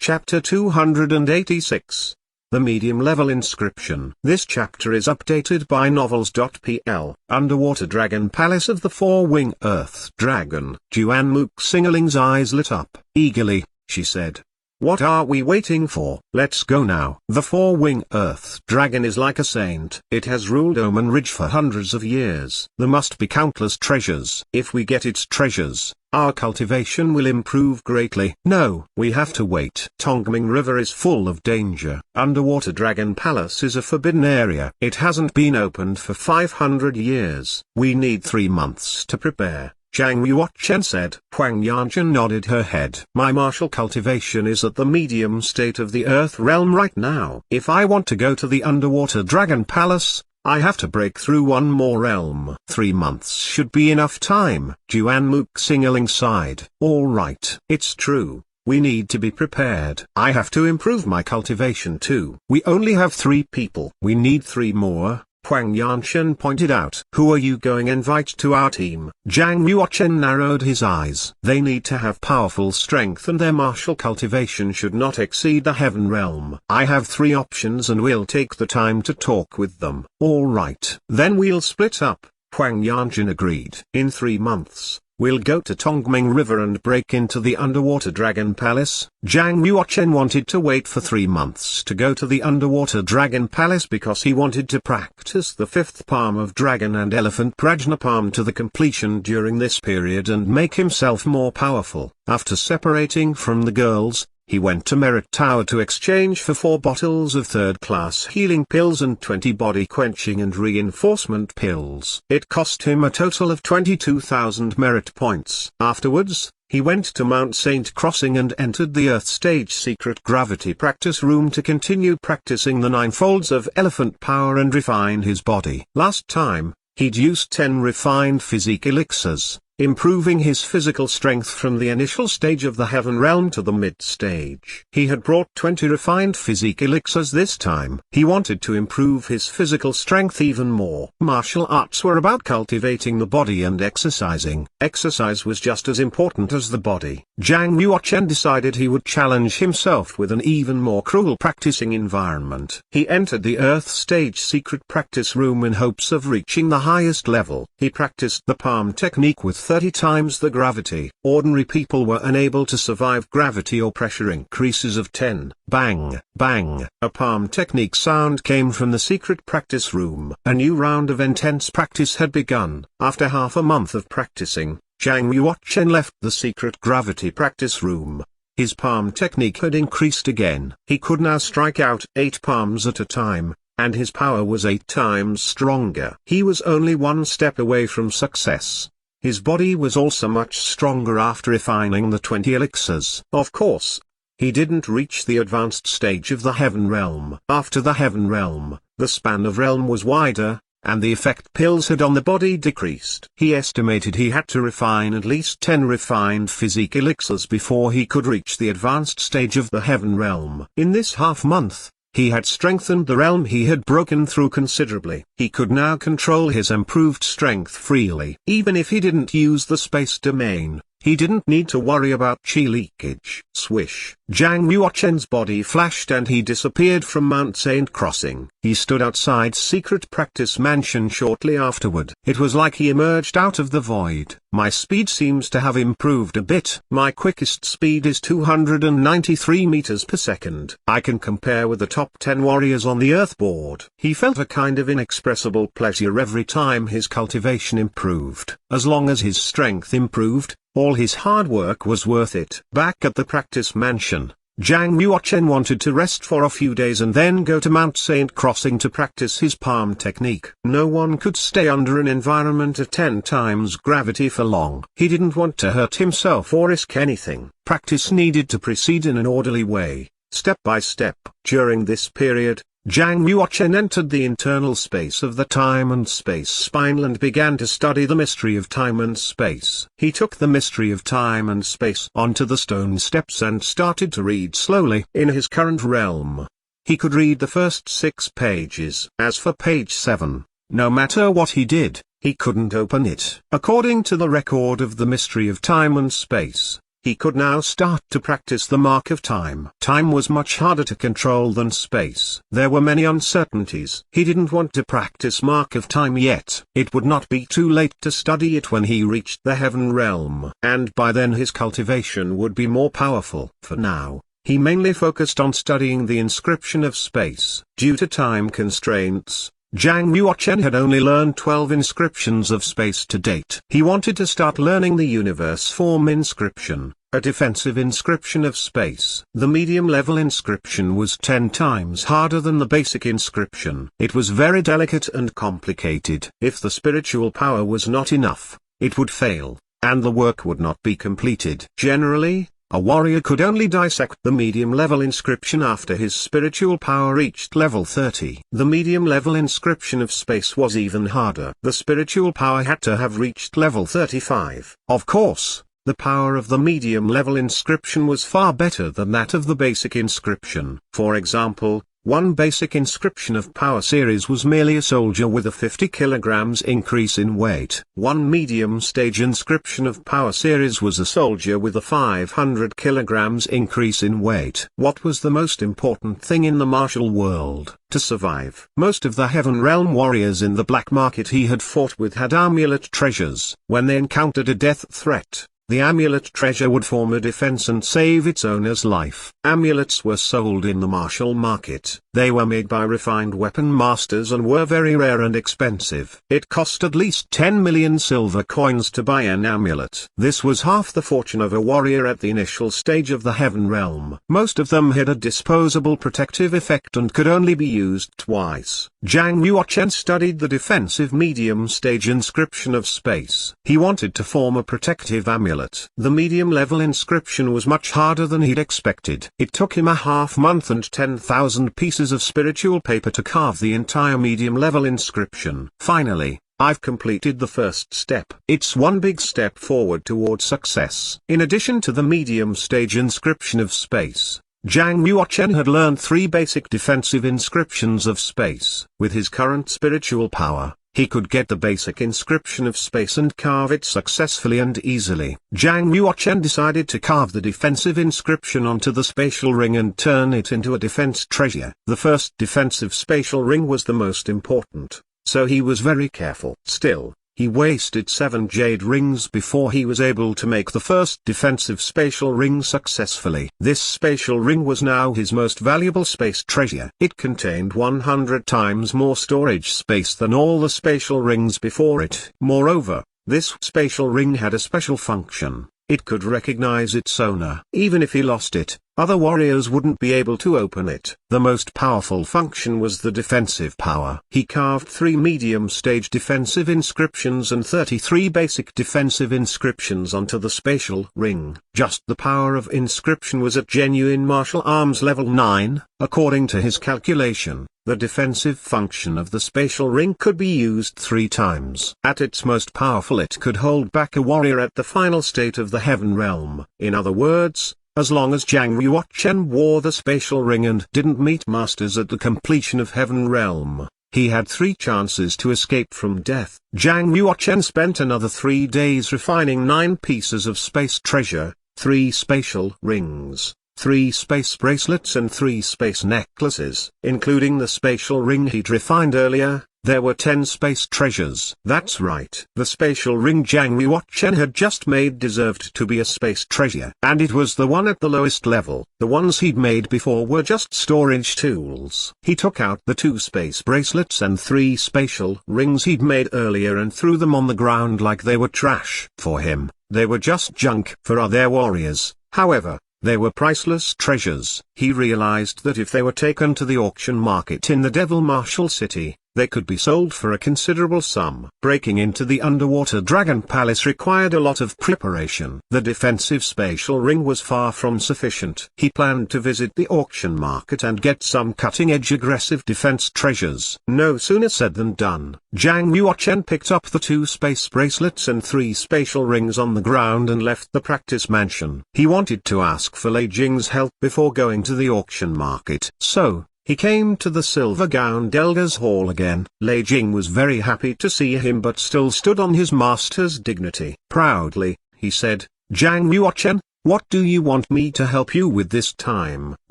Chapter 286. The Medium-Level Inscription. This chapter is updated by novels.pl. Underwater Dragon Palace of the Four-Wing Earth Dragon. Juan Mook Singerling's eyes lit up. Eagerly, she said. What are we waiting for? Let's go now. The Four-Wing Earth Dragon is like a saint. It has ruled Omen Ridge for hundreds of years. There must be countless treasures. If we get its treasures, our cultivation will improve greatly. No, we have to wait. Tongming River is full of danger. Underwater Dragon Palace is a forbidden area. It hasn't been opened for 500 years. We need 3 months to prepare. Zhang Yuochen said. Huang Yanzhen nodded her head. My martial cultivation is at the medium state of the Earth realm right now. If I want to go to the Underwater Dragon Palace, I have to break through one more realm. 3 months should be enough time. Juan Mook Singerling sighed. All right. It's true. We need to be prepared. I have to improve my cultivation too. We only have 3 people. We need 3 more. Huang Yanzhen pointed out. Who are you going to invite to our team? Zhang Yuochen narrowed his eyes. They need to have powerful strength and their martial cultivation should not exceed the Heaven Realm. I have 3 options and we'll take the time to talk with them. All right. Then we'll split up. Huang Yanzhen agreed. In 3 months, we'll go to Tongming River and break into the Underwater Dragon Palace. Zhang Yuochen wanted to wait for 3 months to go to the Underwater Dragon Palace because he wanted to practice the 5th palm of Dragon and Elephant Prajna palm to the completion during this period and make himself more powerful. After separating from the girls, he went to Merit Tower to exchange for 4 bottles of 3rd-class healing pills and 20 body quenching and reinforcement pills. It cost him a total of 22,000 merit points. Afterwards, he went to Mount Saint Crossing and entered the Earth Stage Secret Gravity Practice Room to continue practicing the 9 folds of elephant power and refine his body. Last time, he'd used 10 refined physique elixirs, improving his physical strength from the initial stage of the Heaven Realm to the mid-stage. He had brought 20 refined physique elixirs this time. He wanted to improve his physical strength even more. Martial arts were about cultivating the body and exercising. Exercise was just as important as the body. Zhang Yuochen decided he would challenge himself with an even more cruel practicing environment. He entered the Earth Stage Secret Practice Room in hopes of reaching the highest level. He practiced the palm technique with 30 times the gravity. Ordinary people were unable to survive gravity or pressure increases of 10. Bang, bang. A palm technique sound came from the secret practice room. A new round of intense practice had begun. After half a month of practicing, Zhang Yuochen left the secret gravity practice room. His palm technique had increased again. He could now strike out 8 palms at a time, and his power was 8 times stronger. He was only 1 step away from success. His body was also much stronger after refining the 20 elixirs. Of course, he didn't reach the advanced stage of the Heaven Realm. After the Heaven Realm, the span of realm was wider, and the effect pills had on the body decreased. He estimated he had to refine at least 10 refined physique elixirs before he could reach the advanced stage of the Heaven Realm. In this half-month, he had strengthened the realm he had broken through considerably. He could now control his improved strength freely. Even if he didn't use the space domain, he didn't need to worry about chi leakage. Swish. Zhang Yuochen's body flashed and he disappeared from Mount Saint Crossing. He stood outside Secret Practice Mansion shortly afterward. It was like he emerged out of the void. My speed seems to have improved a bit. My quickest speed is 293 meters per second. I can compare with the top 10 warriors on the Earth board. He felt a kind of inexpressible pleasure every time his cultivation improved. As long as his strength improved, all his hard work was worth it. Back at the practice mansion, Zhang Yuochen wanted to rest for a few days and then go to Mount Saint Crossing to practice his palm technique. No one could stay under an environment of 10 times gravity for long. He didn't want to hurt himself or risk anything. Practice needed to proceed in an orderly way, step by step. During this period, Zhang Yuochen entered the internal space of the time and space spinel and began to study the mystery of time and space. He took the mystery of time and space onto the stone steps and started to read slowly. In his current realm, he could read the first 6 pages. As for page 7, no matter what he did, he couldn't open it. According to the record of the mystery of time and space, he could now start to practice the mark of time. Time was much harder to control than space. There were many uncertainties. He didn't want to practice mark of time yet. It would not be too late to study it when he reached the heaven realm. And by then his cultivation would be more powerful. For now, he mainly focused on studying the inscription of space. Due to time constraints, Zhang Yuochen had only learned 12 inscriptions of space to date. He wanted to start learning the universe form inscription, a defensive inscription of space. The medium-level inscription was 10 times harder than the basic inscription. It was very delicate and complicated. If the spiritual power was not enough, it would fail, and the work would not be completed. Generally, a warrior could only dissect the medium-level inscription after his spiritual power reached level 30. The medium-level inscription of space was even harder. The spiritual power had to have reached level 35. Of course, the power of the medium-level inscription was far better than that of the basic inscription. For example, one basic inscription of power series was merely a soldier with a 50 kilograms increase in weight. One medium stage inscription of power series was a soldier with a 500 kilograms increase in weight. What was the most important thing in the martial world? To survive. Most of the heaven realm warriors in the black market he had fought with had amulet treasures. When they encountered a death threat, the amulet treasure would form a defense and save its owner's life. Amulets were sold in the martial market. They were made by refined weapon masters and were very rare and expensive. It cost at least 10 million silver coins to buy an amulet. This was half the fortune of a warrior at the initial stage of the heaven realm. Most of them had a disposable protective effect and could only be used twice. Zhang Yuochen studied the defensive medium stage inscription of space. He wanted to form a protective amulet. The medium level inscription was much harder than he'd expected. It took him a half month and 10,000 pieces of spiritual paper to carve the entire medium level inscription. Finally, I've completed the first step. It's one big step forward toward success. In addition to the medium stage inscription of space, Zhang Yuochen had learned 3 basic defensive inscriptions of space. With his current spiritual power, he could get the basic inscription of space and carve it successfully and easily. Zhang Yuochen decided to carve the defensive inscription onto the spatial ring and turn it into a defense treasure. The first defensive spatial ring was the most important, so he was very careful. Still, he wasted 7 jade rings before he was able to make the first defensive spatial ring successfully. This spatial ring was now his most valuable space treasure. It contained 100 times more storage space than all the spatial rings before it. Moreover, this spatial ring had a special function. It could recognize its owner. Even if he lost it, other warriors wouldn't be able to open it. The most powerful function was the defensive power. He carved 3 medium-stage defensive inscriptions and 33 basic defensive inscriptions onto the spatial ring. Just the power of inscription was at genuine martial arms level 9, according to his calculation. The defensive function of the spatial ring could be used 3 times. At its most powerful, it could hold back a warrior at the final state of the heaven realm. In other words, as long as Zhang Yuochen wore the spatial ring and didn't meet masters at the completion of heaven realm, he had 3 chances to escape from death. Zhang Yuochen spent another 3 days refining 9 pieces of space treasure, 3 spatial rings, 3 space bracelets and 3 space necklaces. Including the spatial ring he'd refined earlier, there were 10 space treasures. That's right. The spatial ring Zhang Yuochen had just made deserved to be a space treasure. And it was the one at the lowest level. The ones he'd made before were just storage tools. He took out the 2 space bracelets and 3 spatial rings he'd made earlier and threw them on the ground like they were trash. For him, they were just junk. For other warriors, however, they were priceless treasures. He realized that if they were taken to the auction market in the Devil Marshal City, they could be sold for a considerable sum. Breaking into the underwater dragon palace required a lot of preparation. The defensive spatial ring was far from sufficient. He planned to visit the auction market and get some cutting-edge aggressive defense treasures. No sooner said than done. Zhang Yuochen picked up the 2 space bracelets and 3 spatial rings on the ground and left the practice mansion. He wanted to ask for Lei Jing's help before going to the auction market. So, he came to the silver-gowned elders' hall again. Lei Jing was very happy to see him but still stood on his master's dignity. Proudly, he said, "Zhang Yuochen, What do you want me to help you with this time?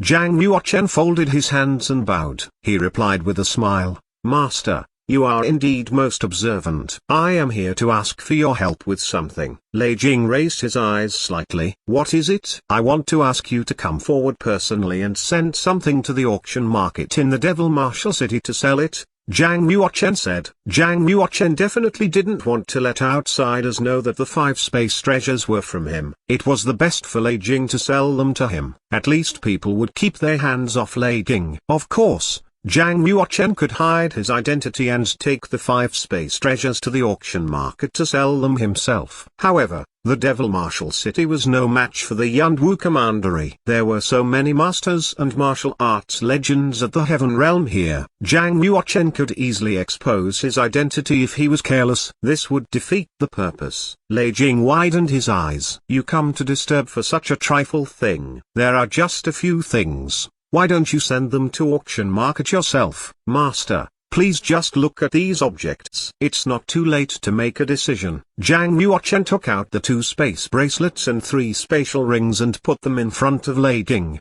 Zhang Yuochen folded his hands and bowed. He replied with a smile, Master, you are indeed most observant. I am here to ask for your help with something. Lei Jing raised his eyes slightly. What is it? I want to ask you to come forward personally and send something to the auction market in the Devil Marshal City to sell it, Zhang Yuochen said. Zhang Yuochen definitely didn't want to let outsiders know that the 5 space treasures were from him. It was the best for Lei Jing to sell them to him. At least people would keep their hands off Lei Jing. Of course, Zhang Yuochen could hide his identity and take the 5 space treasures to the auction market to sell them himself. However, the Devil Marshal City was no match for the Yunwu Commandery. There were so many masters and martial arts legends at the Heaven Realm here. Zhang Yuochen could easily expose his identity if he was careless. This would defeat the purpose. Lei Jing widened his eyes. You come to disturb for such a trifle thing. There are just a few things. Why don't you send them to auction market yourself? Master, please just look at these objects. It's not too late to make a decision. Zhang Yuochen took out the 2 space bracelets and 3 spatial rings and put them in front of Lei Jing.